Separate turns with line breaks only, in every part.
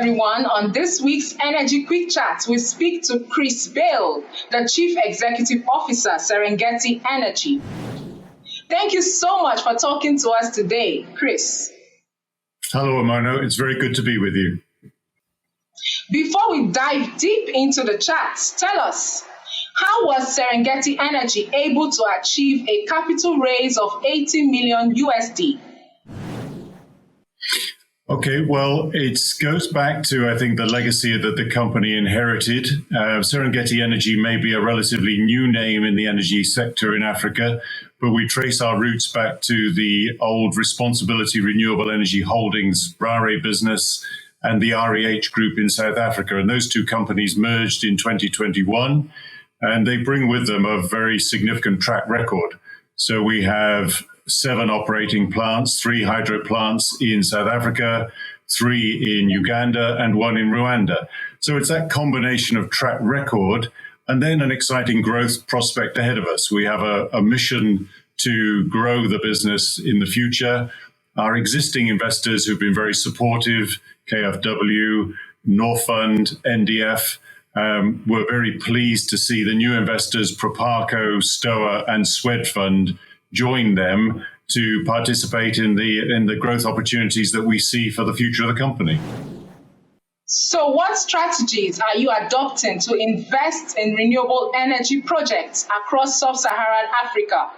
everyone. On this week's Energy Quickchat, we speak to Chris Bale, the Chief Executive Officer, Serengeti Energy. Thank you so much for talking to us today, Chris.
Hello, Amano. It's very good to be with you.
Before we dive deep into the chat, tell us, how was Serengeti Energy able to achieve a capital raise of 80 million USD?
Okay, well, it goes back to, I think, the legacy that the company inherited. Serengeti Energy may be a relatively new name in the energy sector in Africa, but we trace our roots back to the old Responsibility Renewable Energy Holdings, RARE business, and the REH Group in South Africa. And those two companies merged in 2021, and they bring with them a very significant track record. So we have 7 operating plants, 3 hydro plants in South Africa, 3 in Uganda, and 1 in Rwanda. So it's that combination of track record and then an exciting growth prospect ahead of us. We have a mission to grow the business in the future. Our existing investors who've been very supportive, KfW, Norfund, NDF, we're very pleased to see the new investors, Proparco, Stoa, and Swedfund, join them to participate in the growth opportunities that we see for the future of the company.
So what strategies are you adopting to invest in renewable energy projects across sub-Saharan Africa?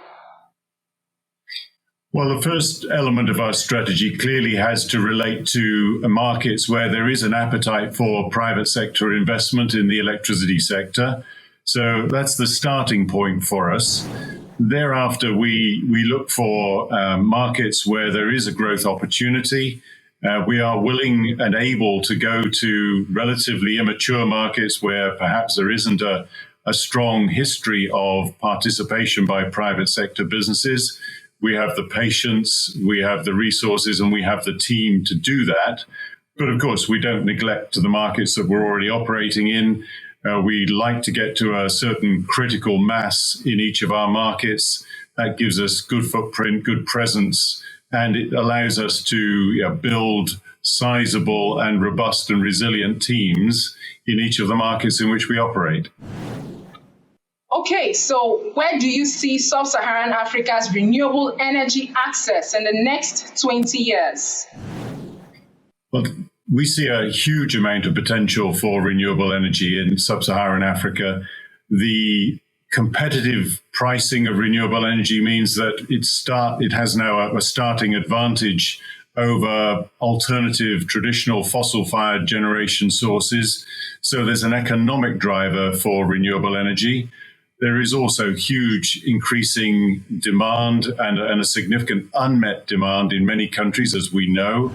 Well, the first element of our strategy clearly has to relate to markets where there is an appetite for private sector investment in the electricity sector. So that's the starting point for us. Thereafter, we look for markets where there is a growth opportunity. We are willing and able to go to relatively immature markets where perhaps there isn't a strong history of participation by private sector businesses. We have the patience, we have the resources, and we have the team to do that. But of course, we don't neglect the markets that we're already operating in. We like to get to a certain critical mass in each of our markets. That gives us good footprint, good presence, and it allows us to build sizable and robust and resilient teams in each of the markets in which we operate.
Okay, so where do you see sub-Saharan Africa's renewable energy access in the next 20 years?
Well, we see a huge amount of potential for renewable energy in sub-Saharan Africa. The competitive pricing of renewable energy means that it has now a starting advantage over alternative traditional fossil-fired generation sources. So there's an economic driver for renewable energy. There is also huge increasing demand and a significant unmet demand in many countries, as we know.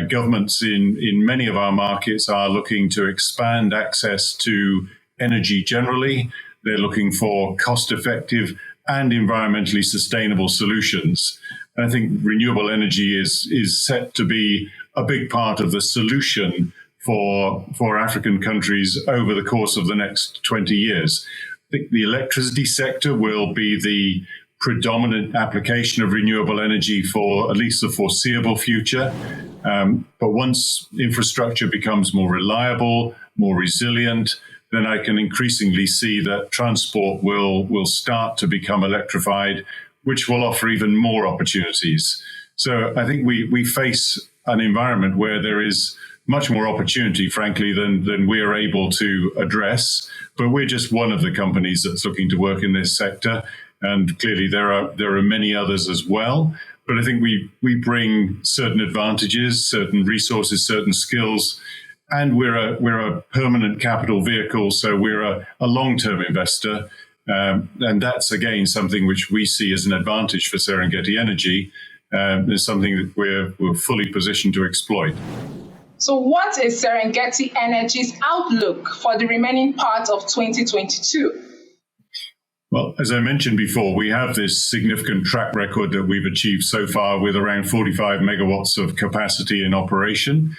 Governments in many of our markets are looking to expand access to energy generally. They're looking for cost-effective and environmentally sustainable solutions. And I think renewable energy is set to be a big part of the solution for African countries over the course of the next 20 years. I think the electricity sector will be the predominant application of renewable energy for at least the foreseeable future. But once infrastructure becomes more reliable, more resilient, then I can increasingly see that transport will start to become electrified, which will offer even more opportunities. So I think we face an environment where there is much more opportunity, frankly, than we are able to address. But we're just one of the companies that's looking to work in this sector. And clearly there are many others as well. But I think we bring certain advantages, certain resources, certain skills, and we're a permanent capital vehicle. So we're a long-term investor. And that's, again, something which we see as an advantage for Serengeti Energy. It's something that we're fully positioned to exploit.
So what is Serengeti Energy's outlook for the remaining part of 2022?
Well, as I mentioned before, we have this significant track record that we've achieved so far with around 45 megawatts of capacity in operation.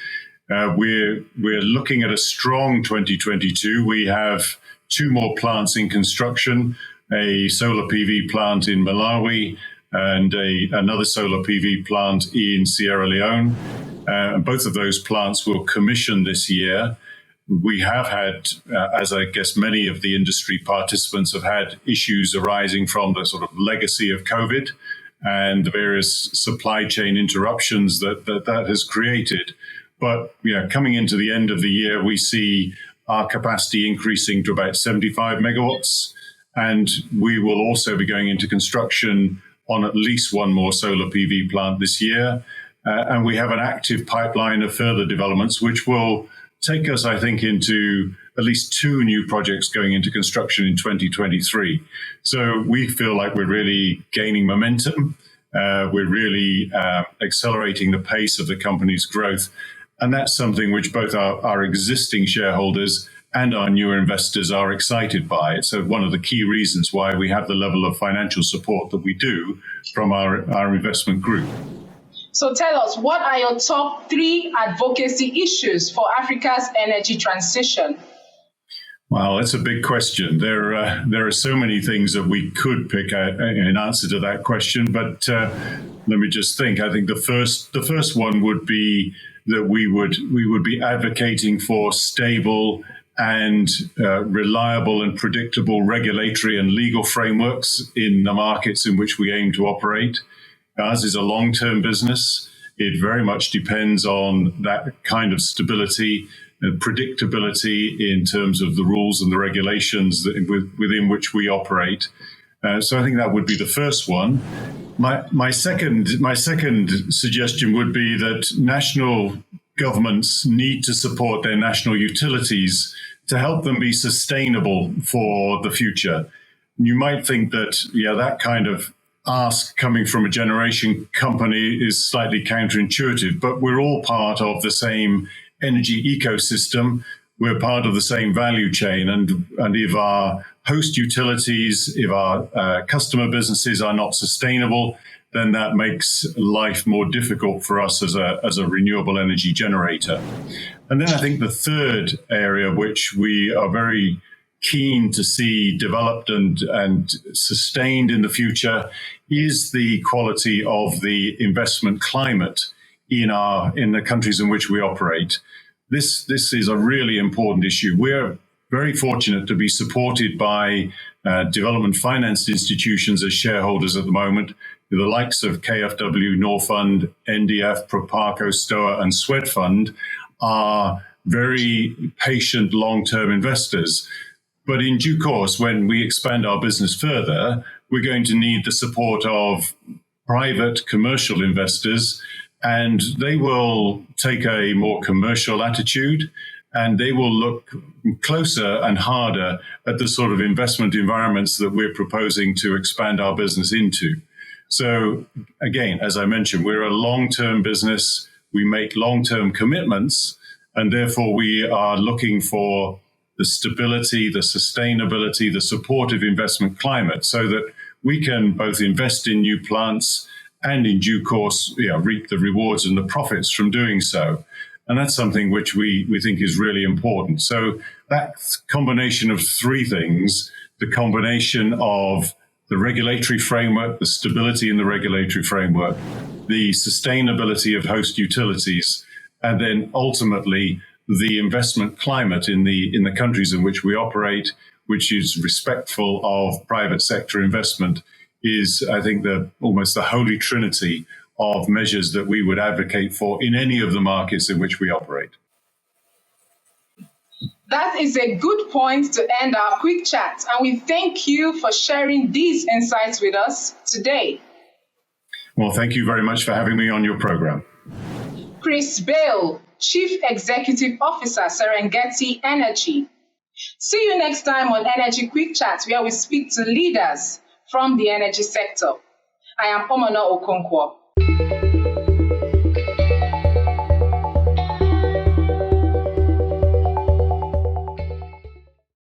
We're looking at a strong 2022. We have 2 more plants in construction, a solar PV plant in Malawi and another solar PV plant in Sierra Leone. Both of those plants will commission this year. We have had, as I guess many of the industry participants have had, issues arising from the sort of legacy of COVID and the various supply chain interruptions that has created. But coming into the end of the year, we see our capacity increasing to about 75 megawatts. And we will also be going into construction on at least one more solar PV plant this year. And we have an active pipeline of further developments, which will take us, I think, into at least 2 new projects going into construction in 2023. So we feel like we're really gaining momentum. We're really accelerating the pace of the company's growth. And that's something which both our existing shareholders and our newer investors are excited by. So one of the key reasons why we have the level of financial support that we do from our investment group.
So tell us, what are your top 3 advocacy issues for Africa's energy transition?
Well, that's a big question. There are so many things that we could pick out in answer to that question, but let me just think. I think the first one would be that we would be advocating for stable and reliable and predictable regulatory and legal frameworks in the markets in which we aim to operate. Ours is a long-term business. It very much depends on that kind of stability and predictability in terms of the rules and the regulations within which we operate. So I think that would be the first one. My second suggestion would be that national governments need to support their national utilities to help them be sustainable for the future. You might think that, that kind of ask coming from a generation company is slightly counterintuitive, but we're all part of the same energy ecosystem. We're part of the same value chain. And if our host utilities, if our customer businesses are not sustainable, then that makes life more difficult for us as a renewable energy generator. And then I think the third area, which we are very keen to see developed and sustained in the future, is the quality of the investment climate in the countries in which we operate. This is a really important issue. We're very fortunate to be supported by development finance institutions as shareholders at the moment. The likes of KfW, Norfund, NDF, Proparco, STOA, and Swedfund are very patient long-term investors. But in due course, when we expand our business further, we're going to need the support of private commercial investors, and they will take a more commercial attitude, and they will look closer and harder at the sort of investment environments that we're proposing to expand our business into. So again, as I mentioned, we're a long-term business. We make long-term commitments, and therefore we are looking for the stability, the sustainability, the supportive investment climate so that we can both invest in new plants and in due course reap the rewards and the profits from doing so. And that's something which we think is really important. So that combination of 3 things, the combination of the regulatory framework, the stability in the regulatory framework, the sustainability of host utilities, and then ultimately the investment climate in the countries in which we operate, which is respectful of private sector investment, is, I think, almost the holy trinity of measures that we would advocate for in any of the markets in which we operate.
That is a good point to end our quick chat, and we thank you for sharing these insights with us today.
Well, thank you very much for having me on your program.
Chris Bale, Chief Executive Officer, Serengeti Energy. See you next time on Energy Quick Chat, where we speak to leaders from the energy sector. I am Omono Okonkwo.